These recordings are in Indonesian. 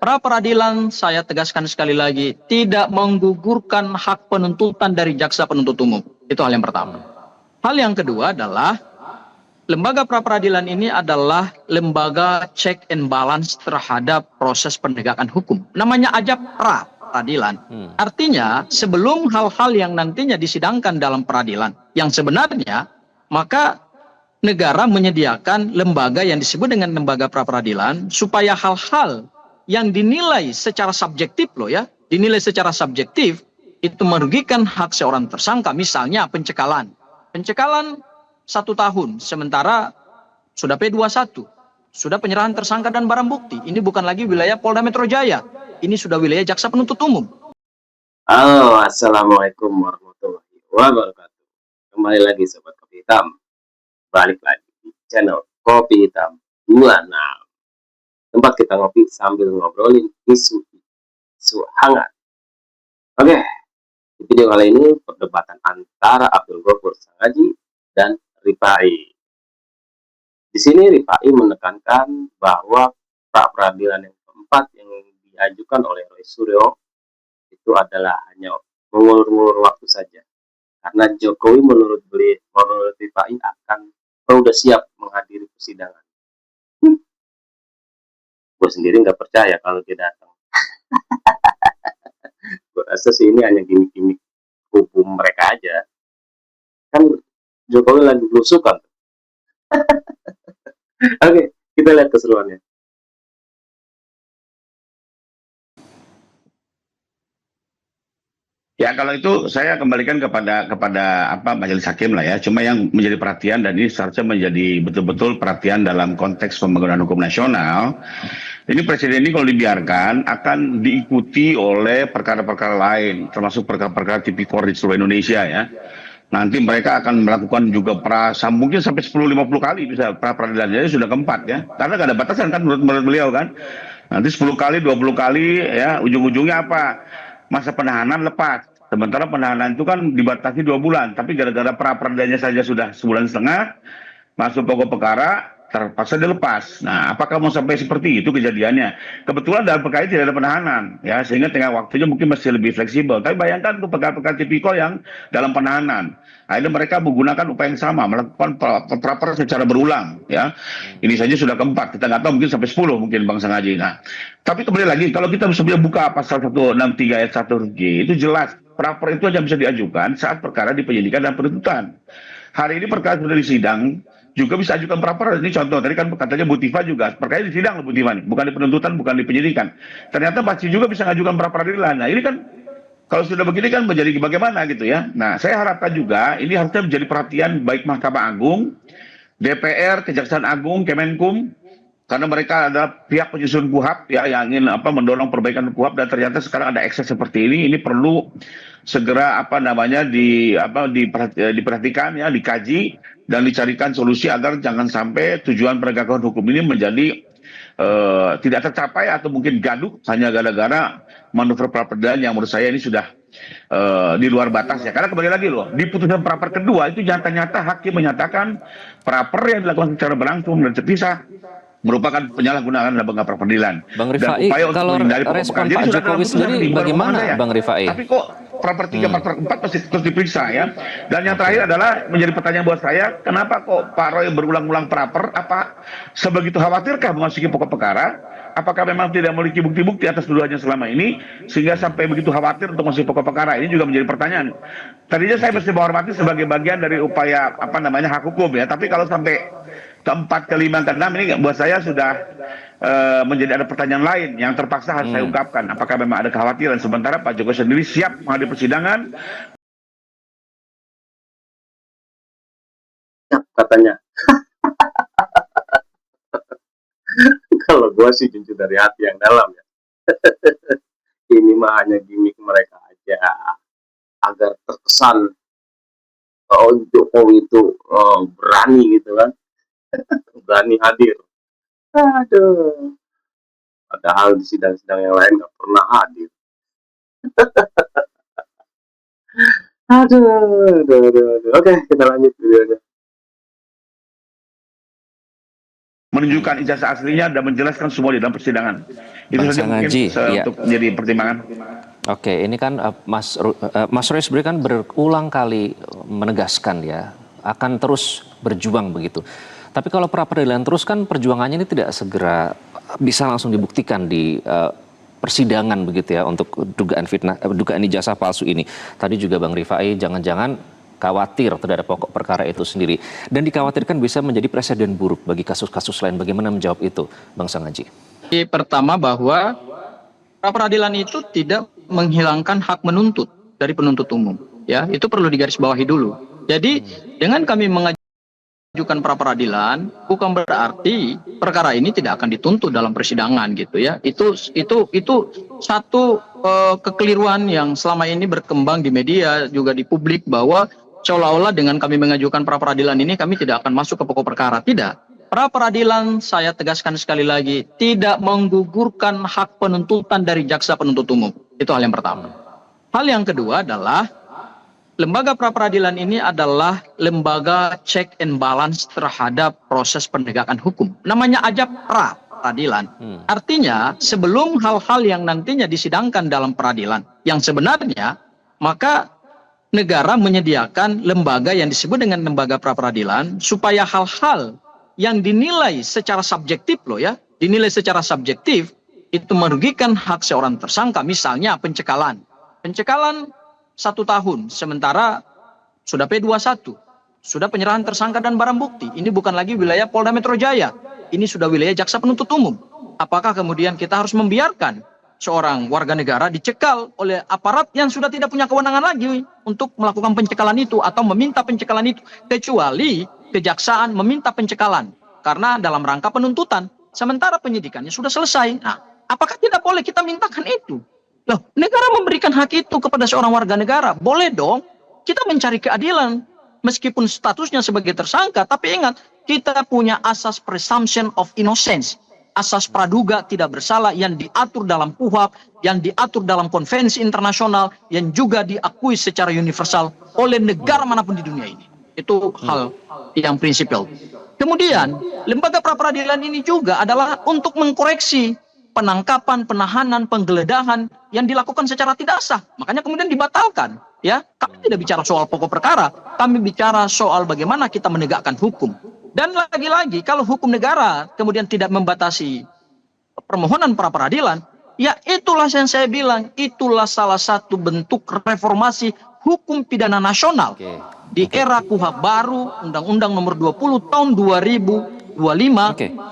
Pra peradilan, saya tegaskan sekali lagi, tidak menggugurkan hak penuntutan dari jaksa penuntut umum. Itu hal yang pertama. Hal yang kedua adalah, lembaga pra peradilan ini adalah lembaga check and balance terhadap proses penegakan hukum. Namanya aja pra peradilan. Artinya, sebelum hal-hal yang nantinya disidangkan dalam peradilan, yang sebenarnya, maka negara menyediakan lembaga yang disebut dengan lembaga pra peradilan supaya hal-hal yang dinilai secara subjektif dinilai secara subjektif itu merugikan hak seorang tersangka, misalnya pencekalan. Pencekalan 1 tahun, sementara sudah P21, sudah penyerahan tersangka dan barang bukti. Ini bukan lagi wilayah Polda Metro Jaya, ini sudah wilayah jaksa penuntut umum. Halo, assalamualaikum warahmatullahi wabarakatuh. Kembali lagi sobat kopi hitam, balik lagi di channel Kopi Hitam 26, tempat kita ngopi sambil ngobrolin isu hangat. Oke, di video kali ini perdebatan antara Abdul Ghafur Sangaji dan Rifai. Di sini Rifai menekankan bahwa pra peradilan yang keempat yang diajukan oleh Roy Suryo itu adalah hanya mengulur-ngulur waktu saja. Karena Jokowi menurut Rifai udah siap menghadiri persidangan. Gue sendiri nggak percaya kalau dia datang. Gue rasa sih ini hanya gimmick-gimmick hukum mereka aja. Kan Jokowi lagi belusukan. Oke, kita lihat keseruannya. Ya, kalau itu saya kembalikan kepada majelis hakim lah ya. Cuma yang menjadi perhatian, dan ini seharusnya menjadi betul-betul perhatian dalam konteks pembangunan hukum nasional. Ini presiden ini kalau dibiarkan akan diikuti oleh perkara-perkara lain, termasuk perkara-perkara tipikor di seluruh Indonesia ya. Nanti mereka akan melakukan juga mungkin sampai 10-50 kali bisa pra peradilan, jadi sudah keempat ya. Karena nggak ada batasan kan menurut beliau kan. Nanti 10 kali, 20 kali ya, ujung-ujungnya apa? Masa penahanan lepas. Sementara penahanan itu kan dibatasi 2 bulan, tapi gara-gara pra peradilannya saja sudah 1,5 bulan, masuk pokok perkara, terpaksa dilepas. Nah, apakah mau sampai seperti itu kejadiannya? Kebetulan dalam perkara ini tidak ada penahanan, ya, sehingga tengah waktunya mungkin masih lebih fleksibel. Tapi bayangkan untuk perkara-perkara tipikor yang dalam penahanan, akhirnya mereka menggunakan upaya yang sama, melakukan pra secara berulang, ya. Ini saja sudah keempat, kita nggak tahu mungkin sampai 10 mungkin Bang Sangaji. Nah, tapi kembali lagi, kalau kita sebenarnya buka pasal 163 ayat 1J, itu jelas pra-per itu hanya bisa diajukan saat perkara di penyidikan dan penuntutan. Hari ini perkara sudah disidang, juga bisa ajukan pra-per. Ini contoh, tadi kan katanya Bu Tifa juga, perkara di sidang Bu Tifa nih, bukan di penuntutan, bukan di penyidikan. Ternyata masih juga bisa mengajukan pra-peradilan. Nah, ini kan kalau sudah begini kan menjadi bagaimana gitu ya. Nah, saya harapkan juga ini harusnya menjadi perhatian baik Mahkamah Agung, DPR, Kejaksaan Agung, Kemenkum, karena mereka adalah pihak penyusun KUHP ya, yang ingin mendorong perbaikan KUHP, dan ternyata sekarang ada ekses seperti ini perlu segera diperhatikan ya, dikaji dan dicarikan solusi agar jangan sampai tujuan penegakan hukum ini menjadi tidak tercapai atau mungkin gaduh hanya gara-gara manuver pra peradilan yang menurut saya ini sudah di luar batas ya. Karena kembali lagi loh, di putusan pra-per kedua itu nyata-nyata hakim menyatakan pra-per yang dilakukan secara berlangsung dan terpisah merupakan penyalahgunaan lembaga pra peradilan. Bang Rifai, kalau respon Pak Jokowi sendiri bagaimana, Bang Rifai? Tapi kok pra-per 3, pra-per 4 masih terus diperiksa ya. Dan yang terakhir adalah menjadi pertanyaan buat saya, kenapa kok Pak Roy berulang-ulang pra-per? Apa sebegitu khawatirkah memasuki pokok perkara? Apakah memang tidak memiliki bukti-bukti atas tuduhannya selama ini sehingga sampai begitu khawatir untuk masuk pokok perkara? Ini juga menjadi pertanyaan. Tadinya saya mesti menghormati sebagai bagian dari upaya hak hukum ya. Tapi kalau sampai keempat, kelima, keenam ini buat saya sudah menjadi ada pertanyaan lain yang terpaksa harus saya ungkapkan. Apakah memang ada kekhawatiran sementara Pak Jokowi sendiri siap menghadapi persidangan? Katanya. Kalau gue sih jujur dari hati yang dalam ya. Ini mah hanya gimmick mereka aja agar terkesan Jokowi itu berani gitu kan. Berani hadir. Aduh. Padahal di sidang-sidang yang lain nggak pernah hadir. Aduh. Oke, kita lanjut videonya. Menurut menunjukkan ijazah aslinya dan menjelaskan semua di dalam persidangan. Itu Bang saja mungkin Sangaji, iya. untuk menjadi pertimbangan. Oke, ini kan Mas Roy sebenarnya kan berulang kali menegaskan ya, akan terus berjuang begitu. Tapi kalau pra peradilan terus kan perjuangannya ini tidak segera bisa langsung dibuktikan di persidangan begitu ya untuk dugaan fitnah, dugaan ijazah palsu ini. Tadi juga Bang Rifai jangan-jangan khawatir terhadap pokok perkara itu sendiri. Dan dikhawatirkan bisa menjadi presiden buruk bagi kasus-kasus lain. Bagaimana menjawab itu, Bang Sangaji? Pertama bahwa pra peradilan itu tidak menghilangkan hak menuntut dari penuntut umum. Ya, itu perlu digarisbawahi dulu. Jadi dengan kami mengajukan pra peradilan bukan berarti perkara ini tidak akan dituntut dalam persidangan gitu ya. Itu satu kekeliruan yang selama ini berkembang di media juga di publik bahwa seolah-olah dengan kami mengajukan pra peradilan ini kami tidak akan masuk ke pokok perkara. Tidak. Pra peradilan, saya tegaskan sekali lagi, tidak menggugurkan hak penuntutan dari jaksa penuntut umum. Itu hal yang pertama. Hal yang kedua adalah lembaga pra peradilan ini adalah lembaga check and balance terhadap proses penegakan hukum. Namanya aja pra peradilan. Artinya sebelum hal-hal yang nantinya disidangkan dalam peradilan yang sebenarnya, maka negara menyediakan lembaga yang disebut dengan lembaga pra peradilan supaya hal-hal yang dinilai secara subjektif dinilai secara subjektif itu merugikan hak seorang tersangka, misalnya pencekalan 1 tahun, sementara sudah P21, sudah penyerahan tersangka dan barang bukti. Ini bukan lagi wilayah Polda Metro Jaya, ini sudah wilayah jaksa penuntut umum. Apakah kemudian kita harus membiarkan seorang warga negara dicekal oleh aparat yang sudah tidak punya kewenangan lagi untuk melakukan pencekalan itu atau meminta pencekalan itu, kecuali kejaksaan meminta pencekalan karena dalam rangka penuntutan, sementara penyidikannya sudah selesai. Nah, apakah tidak boleh kita mintakan itu? Loh, negara memberikan hak itu kepada seorang warga negara. Boleh dong, kita mencari keadilan. Meskipun statusnya sebagai tersangka, tapi ingat, kita punya asas presumption of innocence. Asas praduga tidak bersalah yang diatur dalam KUHP, yang diatur dalam konvensi internasional, yang juga diakui secara universal oleh negara manapun di dunia ini. Itu hal yang prinsipil. Kemudian, lembaga pra peradilan ini juga adalah untuk mengkoreksi penangkapan, penahanan, penggeledahan yang dilakukan secara tidak sah. Makanya kemudian dibatalkan. Ya, kami tidak bicara soal pokok perkara, kami bicara soal bagaimana kita menegakkan hukum. Dan lagi-lagi, kalau hukum negara kemudian tidak membatasi permohonan pra peradilan, ya itulah yang saya bilang, itulah salah satu bentuk reformasi hukum pidana nasional. Di era KUHP baru, Undang-Undang Nomor 20 Tahun 2025,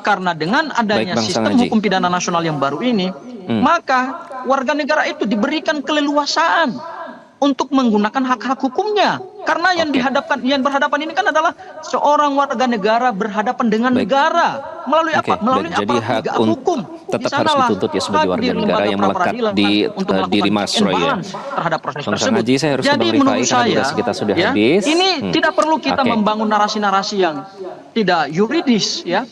karena dengan adanya sistem hukum pidana nasional yang baru ini, maka warga negara itu diberikan keleluasaan untuk menggunakan hak-hak hukumnya. Karena yang berhadapan ini kan adalah seorang warga negara berhadapan dengan negara melalui apa? Melalui aparat penegak hukum. Tetap harus dituntut ya sebagai warga negara yang melekat di diri Mas Roy ya. Terhadap proses Bang tersebut. Sangaji, saya harus Jadi ke Bang menurut Rifai karena saya, durasi kita sudah habis. Ini tidak perlu kita membangun narasi-narasi yang tidak yuridis ya.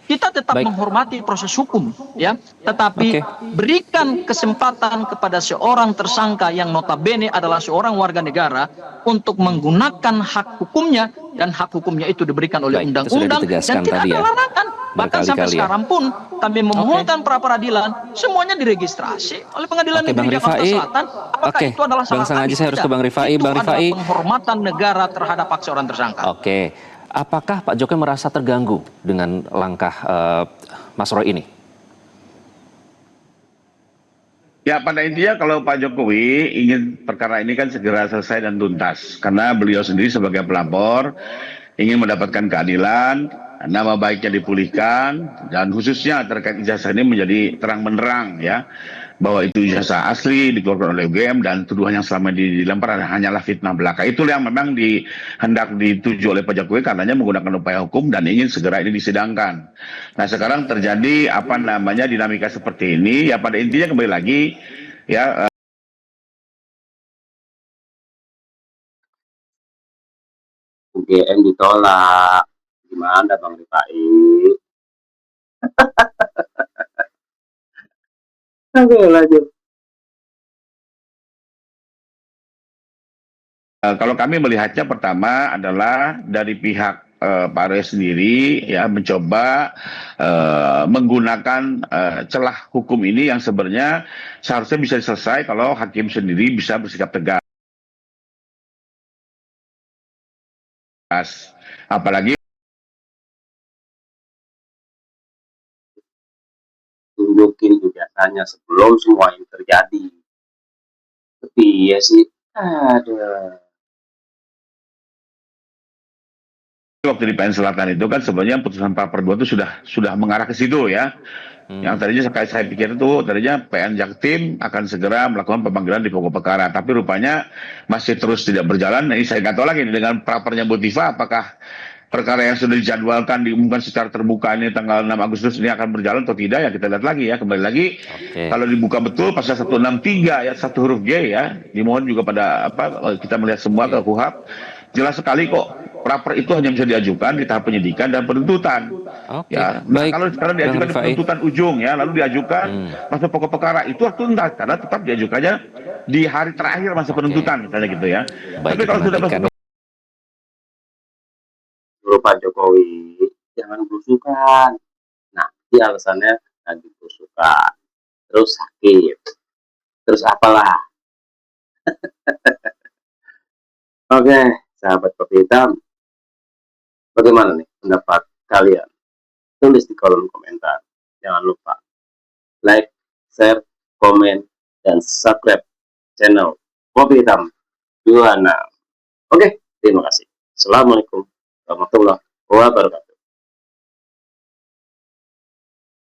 Kita tetap menghormati proses hukum ya, tetapi berikan kesempatan kepada seorang tersangka yang notabene adalah seorang warga negara untuk menggunakan hak hukumnya, dan hak hukumnya itu diberikan oleh undang-undang dan tidak ada larangan. Bahkan sampai sekarang pun kami memohonkan pra peradilan semuanya diregistrasi oleh Pengadilan Negeri Jakarta Selatan. Apakah itu adalah salah? Bang Sangaji, saya harus ke Bang Rifai. Itu Bang Rifai, penghormatan negara terhadap hak seorang tersangka. Apakah Pak Jokowi merasa terganggu dengan langkah Mas Roy ini? Ya, pada intinya kalau Pak Jokowi ingin perkara ini kan segera selesai dan tuntas. Karena beliau sendiri sebagai pelapor ingin mendapatkan keadilan, nama baiknya dipulihkan, dan khususnya terkait ijazah ini menjadi terang benderang ya, bahwa itu ijazah asli dikeluarkan oleh UGM dan tuduhan yang selama dilempar hanyalah fitnah belaka. Itulah yang memang hendak dituju oleh Pak Jokowi karenanya menggunakan upaya hukum dan ingin segera ini disidangkan. Nah, sekarang terjadi dinamika seperti ini ya, pada intinya kembali lagi ya, UGM ditolak. Gimana Bang Rifai? Lanjut. Kalau kami melihatnya pertama adalah dari pihak Pak Roy sendiri ya mencoba menggunakan celah hukum ini yang sebenarnya seharusnya bisa selesai kalau hakim sendiri bisa bersikap tegas. Apalagi tunjukin ijazahnya sebelum semua ini terjadi. Tapi ya sih, ada. waktu di PN Selatan itu kan sebenarnya putusan pra peradilan itu sudah mengarah ke situ ya. Yang tadinya saya pikir itu tadinya PN Jaktim akan segera melakukan pemanggilan di pokok perkara, tapi rupanya masih terus tidak berjalan. Nah, ini saya nggak tahu lagi dengan prapernya Bu Tiva, apakah perkara yang sudah dijadwalkan diumumkan secara terbuka ini tanggal 6 Agustus ini akan berjalan atau tidak, ya kita lihat lagi ya. Kembali lagi kalau dibuka betul pasal 163 ayat 1 huruf G ya, dimohon juga pada kita melihat semua ke KUHP, jelas sekali kok praper itu hanya bisa diajukan di tahap penyidikan dan penuntutan. Ya, nah, kalau sekarang diajukan di penuntutan ujung ya, lalu diajukan masa pokok perkara itu tuntas karena tetap diajukannya di hari terakhir masa penuntutan misalnya gitu ya. Tapi kalau sudah Pak Jokowi jangan berusukan. Nah, ini alasannya lagi berusukan, terus sakit, terus apalah. Oke, sahabat Kopi Hitam, bagaimana nih pendapat kalian? Tulis di kolom komentar. Jangan lupa like, share, komen, dan subscribe channel Kopi Hitam 26. Oke, terima kasih. Assalamualaikum warahmatullahi wabarakatuh.